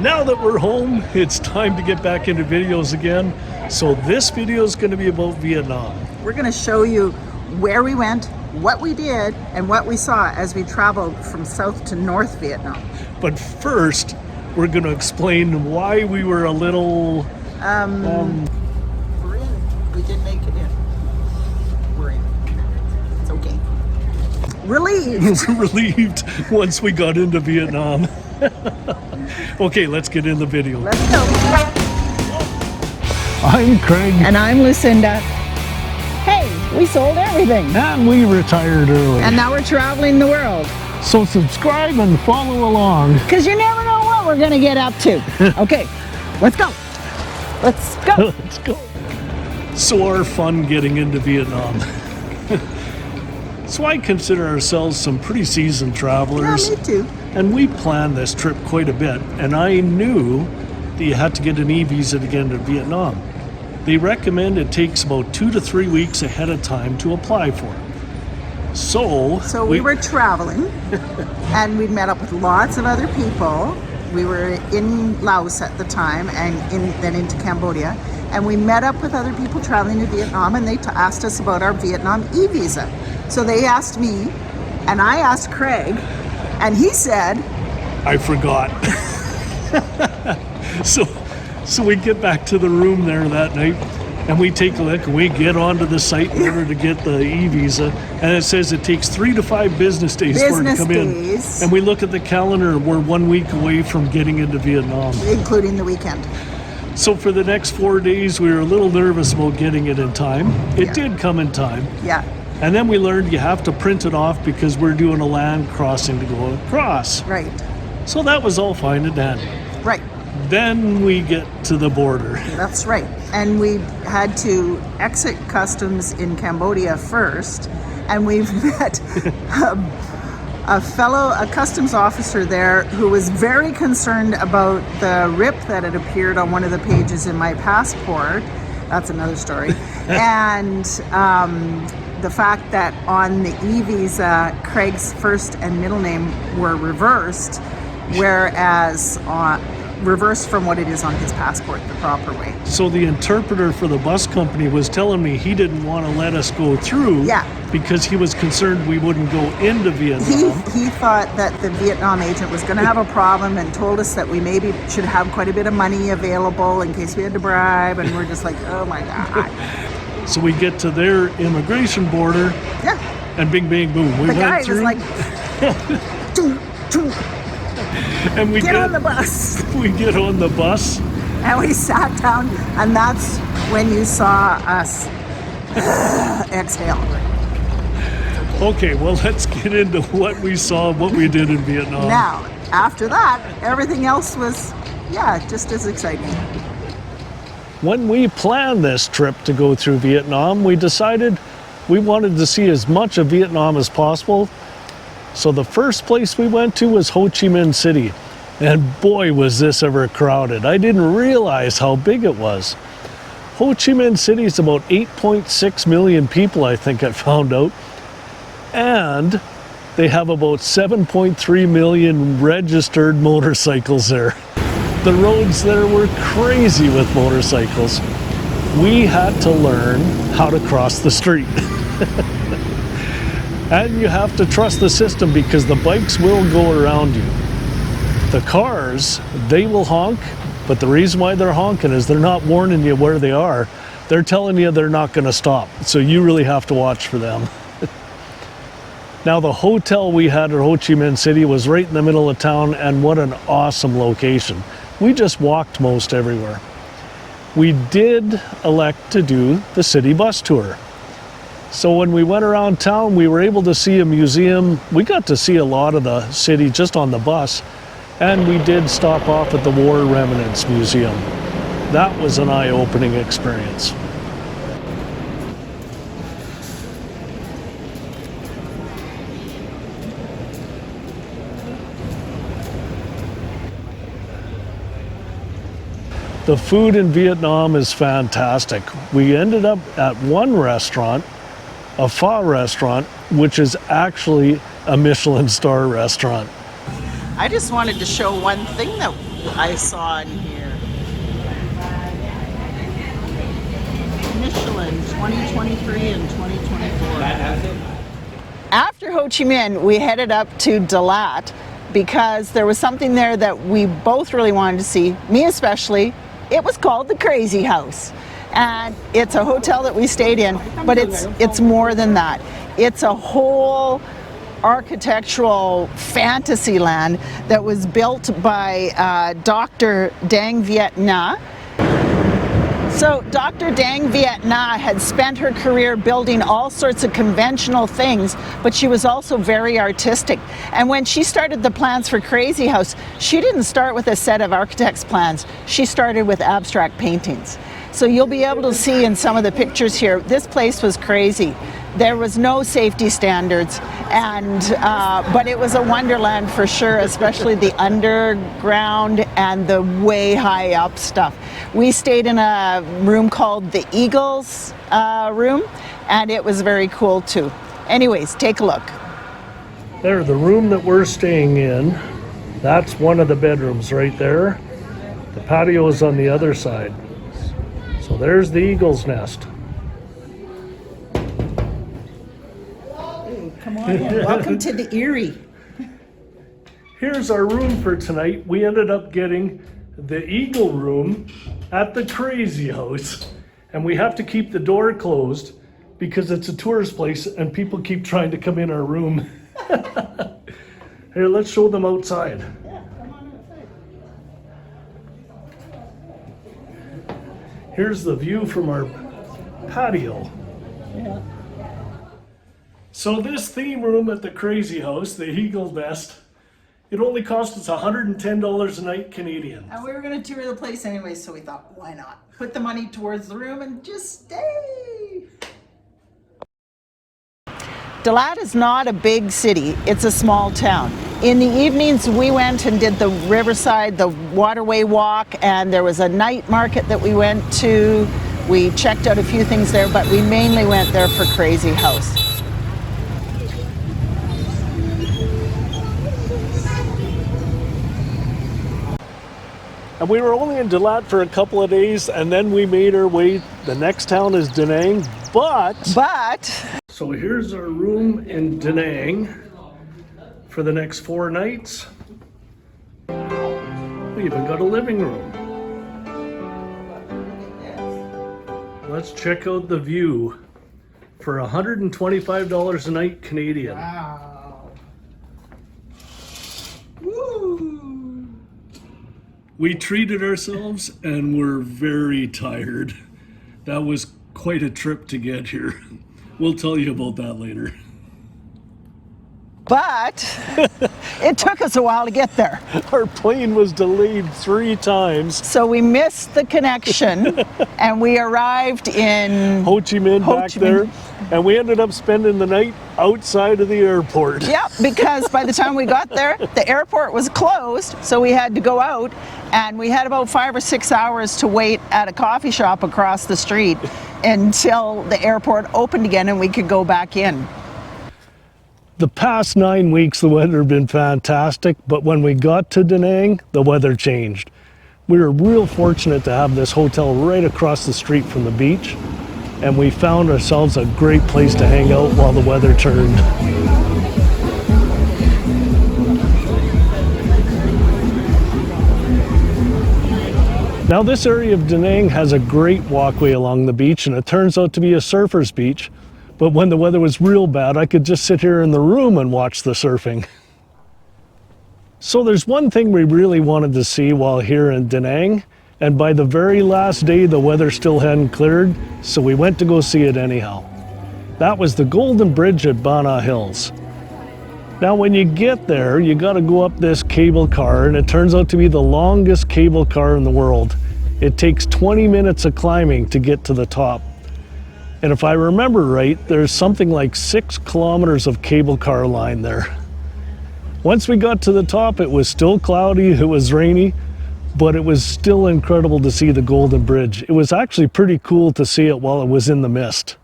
Now that we're home, it's time to get back into videos again. So this video is going to be about Vietnam. We're going to show you where we went, what we did, and what we saw as we traveled from South to North Vietnam. But first, we're going to explain why we were a little... We're in. We did make it in. We're in. It's okay. Relieved. relieved once we got into Vietnam. Okay, let's get in the video. Let's go. I'm Craig. And I'm Lucinda. Hey, we sold everything. And we retired early. And now we're traveling the world. So subscribe and follow along. Because you never know what we're going to get up to. Okay, let's go. Let's go. Let's go. So our fun getting into Vietnam. So I consider ourselves some pretty seasoned travelers. Yeah, me too. And we planned this trip quite a bit. And I knew that you had to get an e-visa to get into Vietnam. They recommend it takes about 2 to 3 weeks ahead of time to apply for it. So we were traveling and we'd met up with lots of other people. We were in Laos at the time and then into Cambodia. And we met up with other people traveling to Vietnam, and they asked us about our Vietnam e-visa. So they asked me, and I asked Craig, and he said... I forgot. So we get back to the room there that night, and we take a look, and we get onto the site in order to get the e-visa, and it says it takes 3 to 5 business days for it to come in. And we look at the calendar, and we're 1 week away from getting into Vietnam. Including the weekend. So for the next 4 days, we were a little nervous about getting it in time. It did come in time. Yeah. And then we learned you have to print it off because we're doing a land crossing to go across. Right. So that was all fine and dandy. Right. Then we get to the border. That's right. And we had to exit customs in Cambodia first. And we've met a customs officer there who was very concerned about the rip that had appeared on one of the pages in my passport. That's another story. And the fact that on the e-visa, Craig's first and middle name were reversed, whereas reversed from what it is on his passport the proper way. So the interpreter for the bus company was telling me he didn't want to let us go through because he was concerned we wouldn't go into Vietnam. He thought that the Vietnam agent was going to have a problem and told us that we maybe should have quite a bit of money available in case we had to bribe, and we're just like, oh my God. So we get to their immigration border, and bing, bang, boom. We went through. The guy was like, and we get on the bus. We get on the bus. And we sat down, and that's when you saw us exhale. Okay, well, let's get into what we saw, what we did in Vietnam. Now, after that, everything else was, just as exciting. When we planned this trip to go through Vietnam, we decided we wanted to see as much of Vietnam as possible. So the first place we went to was Ho Chi Minh City. And boy, was this ever crowded. I didn't realize how big it was. Ho Chi Minh City is about 8.6 million people, I think I found out. And they have about 7.3 million registered motorcycles there. The roads there were crazy with motorcycles. We had to learn how to cross the street. And you have to trust the system because the bikes will go around you. The cars, they will honk, but the reason why they're honking is they're not warning you where they are. They're telling you they're not going to stop. So you really have to watch for them. Now, the hotel we had at Ho Chi Minh City was right in the middle of town, and what an awesome location. We just walked most everywhere. We did elect to do the city bus tour. So when we went around town, we were able to see a museum. We got to see a lot of the city just on the bus, and we did stop off at the War Remnants Museum. That was an eye-opening experience. The food in Vietnam is fantastic. We ended up at one restaurant, a pho restaurant, which is actually a Michelin star restaurant. I just wanted to show one thing that I saw in here. Michelin 2023 and 2024. After Ho Chi Minh, we headed up to Dalat because there was something there that we both really wanted to see, me especially. It was called the Crazy House. And it's a hotel that we stayed in, but it's more than that. It's a whole architectural fantasy land that was built by Dr. Dang Vietnam. So Dr. Dang Vietnam had spent her career building all sorts of conventional things, but she was also very artistic. And when she started the plans for Crazy House, she didn't start with a set of architect's plans. She started with abstract paintings. So you'll be able to see in some of the pictures here, this place was crazy. There was no safety standards, and but it was a wonderland for sure, especially the underground and the way high up stuff. We stayed in a room called the Eagles room, and it was very cool too. Anyways, take a look. There, the room that we're staying in, that's one of the bedrooms right there. The patio is on the other side. So there's the eagle's nest. Hey, come on in. Welcome to the Erie. Here's our room for tonight. We ended up getting the eagle room at the Crazy House. And we have to keep the door closed because it's a tourist place and people keep trying to come in our room. Here, let's show them outside. Yeah, come on outside. Here's the view from our patio. Yeah. So this theme room at the Crazy House, the Eagle Nest, it only cost us $110 a night Canadian. And we were going to tour the place anyway, so we thought, why not? Put the money towards the room and just stay. Dalat is not a big city, it's a small town. In the evenings, we went and did the riverside, the waterway walk, and there was a night market that we went to. We checked out a few things there, but we mainly went there for Crazy House. And we were only in Dalat for a couple of days, and then we made our way. The next town is Da Nang, but... So here's our room in Da Nang for the next 4 nights. We even got a living room. Let's check out the view for $125 a night Canadian. Wow. Woo. We treated ourselves and we're very tired. That was quite a trip to get here. We'll tell you about that later. But it took us a while to get there. Our plane was delayed 3 times. So we missed the connection and we arrived in Ho Chi Minh back there, and we ended up spending the night outside of the airport. Yep, because by the time we got there, the airport was closed, so we had to go out, and we had about 5 or 6 hours to wait at a coffee shop across the street until the airport opened again and we could go back in. The past 9 weeks, the weather had been fantastic, but when we got to Da Nang, the weather changed. We were real fortunate to have this hotel right across the street from the beach, and we found ourselves a great place to hang out while the weather turned. Now this area of Da Nang has a great walkway along the beach, and it turns out to be a surfer's beach. But when the weather was real bad, I could just sit here in the room and watch the surfing. So there's one thing we really wanted to see while here in Da Nang, and by the very last day, the weather still hadn't cleared, so we went to go see it anyhow. That was the Golden Bridge at Bana Hills. Now when you get there, you gotta go up this cable car, and it turns out to be the longest cable car in the world. It takes 20 minutes of climbing to get to the top. And if I remember right, there's something like 6 kilometers of cable car line there. Once we got to the top, it was still cloudy, it was rainy, but it was still incredible to see the Golden Bridge. It was actually pretty cool to see it while it was in the mist.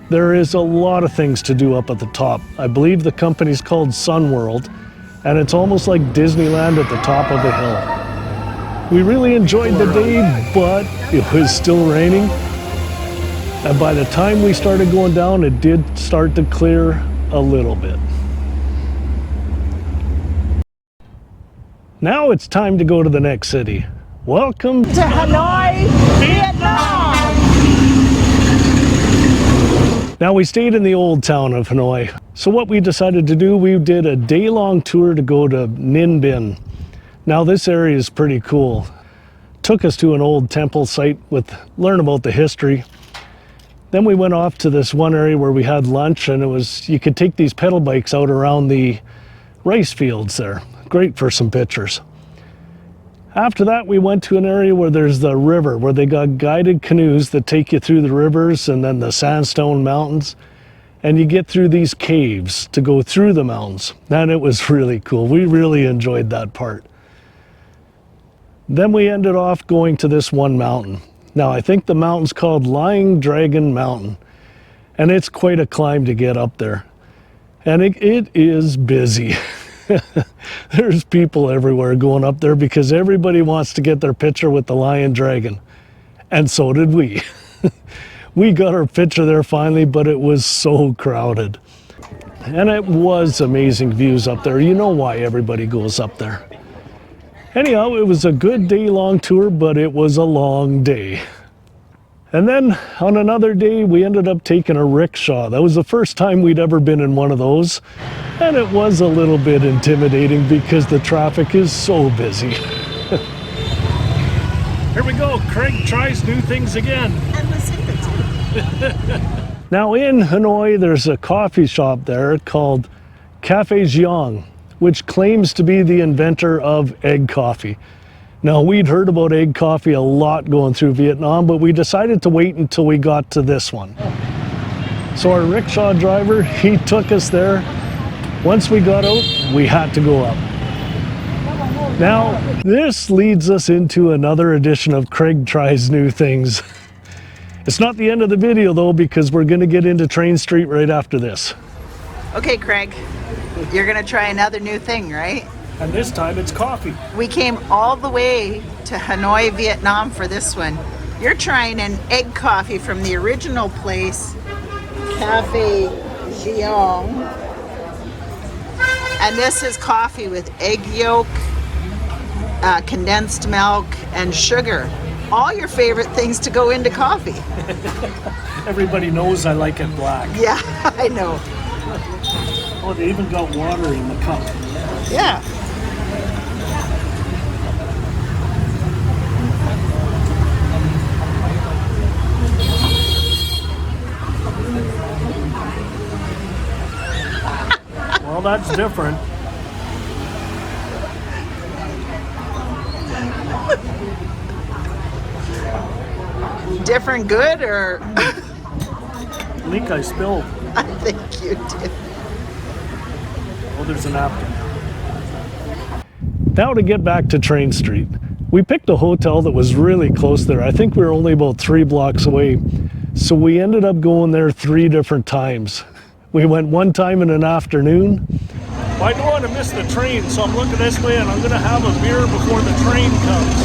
There is a lot of things to do up at the top. I believe the company's called Sun World, and it's almost like Disneyland at the top of a hill. We really enjoyed the day, but it was still raining. And by the time we started going down, it did start to clear a little bit. Now it's time to go to the next city. Welcome To Hanoi, Vietnam! Now we stayed in the old town of Hanoi. So what we decided to do, we did a day-long tour to go to Ninh Binh. Now this area is pretty cool. Took us to an old temple site learn about the history. Then we went off to this one area where we had lunch, and you could take these pedal bikes out around the rice fields there. Great for some pictures. After that, we went to an area where there's the river, where they got guided canoes that take you through the rivers and then the sandstone mountains. And you get through these caves to go through the mountains. And it was really cool. We really enjoyed that part. Then we ended off going to this one mountain. Now, I think the mountain's called Lying Dragon Mountain. And it's quite a climb to get up there. And it is busy. There's people everywhere going up there because everybody wants to get their picture with the lion dragon. And so did we. We got our picture there finally, but it was so crowded. And it was amazing views up there. You know why everybody goes up there. Anyhow, it was a good day-long tour, but it was a long day. And then on another day, we ended up taking a rickshaw. That was the first time we'd ever been in one of those. And it was a little bit intimidating because the traffic is so busy. Here we go. Craig tries new things again. And Lucinda too. Now in Hanoi, there's a coffee shop there called Cafe Giang, which claims to be the inventor of egg coffee. Now, we'd heard about egg coffee a lot going through Vietnam, but we decided to wait until we got to this one. So our rickshaw driver, he took us there. Once we got out, we had to go up. Now, this leads us into another edition of Craig Tries New Things. It's not the end of the video though, because we're gonna get into Train Street right after this. Okay, Craig, you're gonna try another new thing, right? And this time it's coffee. We came all the way to Hanoi, Vietnam for this one. You're trying an egg coffee from the original place, Cafe Giang. And this is coffee with egg yolk, condensed milk, and sugar. All your favorite things to go into coffee. Everybody knows I like it black. Yeah, I know. Oh, they even got water in the cup. Yeah. Well, that's different. Different good, or? I think I spilled. I think you did. Oh, there's a napkin. Now to get back to Train Street. We picked a hotel that was really close there. I think we were only about 3 blocks away. So we ended up going there 3 different times. We went one time in an afternoon. Well, I don't want to miss the train, so I'm looking this way and I'm going to have a beer before the train comes.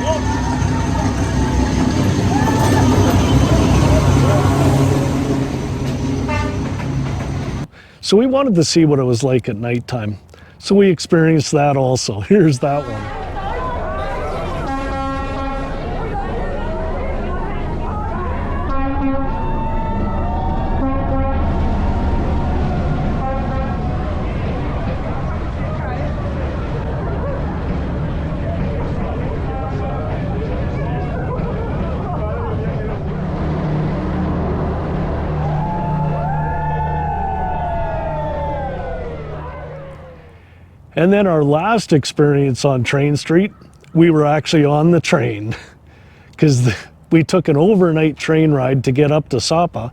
Whoa. So we wanted to see what it was like at nighttime. So we experienced that also. Here's that one. And then our last experience on Train Street, we were actually on the train because we took an overnight train ride to get up to Sapa,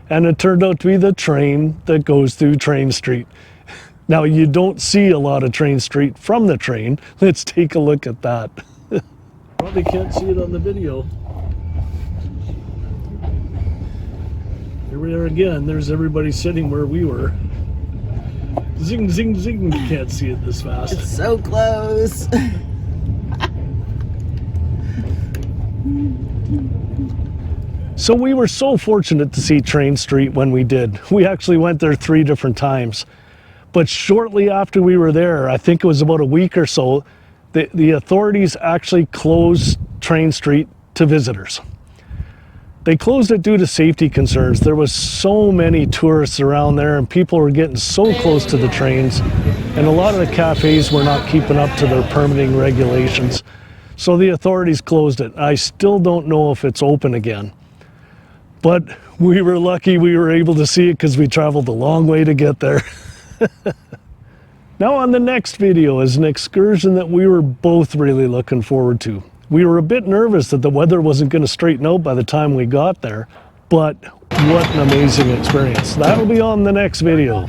and it turned out to be the train that goes through Train Street. Now, you don't see a lot of Train Street from the train. Let's take a look at that. Probably can't see it on the video. Here we are again. There's everybody sitting where we were. Zing, zing, zing. You can't see it this fast. It's so close. So we were so fortunate to see Train Street when we did. We actually went there 3 different times. But shortly after we were there, I think it was about a week or so, the authorities actually closed Train Street to visitors. They closed it due to safety concerns. There was so many tourists around there and people were getting so close to the trains, and a lot of the cafes were not keeping up to their permitting regulations. So the authorities closed it. I still don't know if it's open again. But we were lucky we were able to see it because we traveled a long way to get there. Now on the next video is an excursion that we were both really looking forward to. We were a bit nervous that the weather wasn't going to straighten out by the time we got there, but what an amazing experience. That'll be on the next video.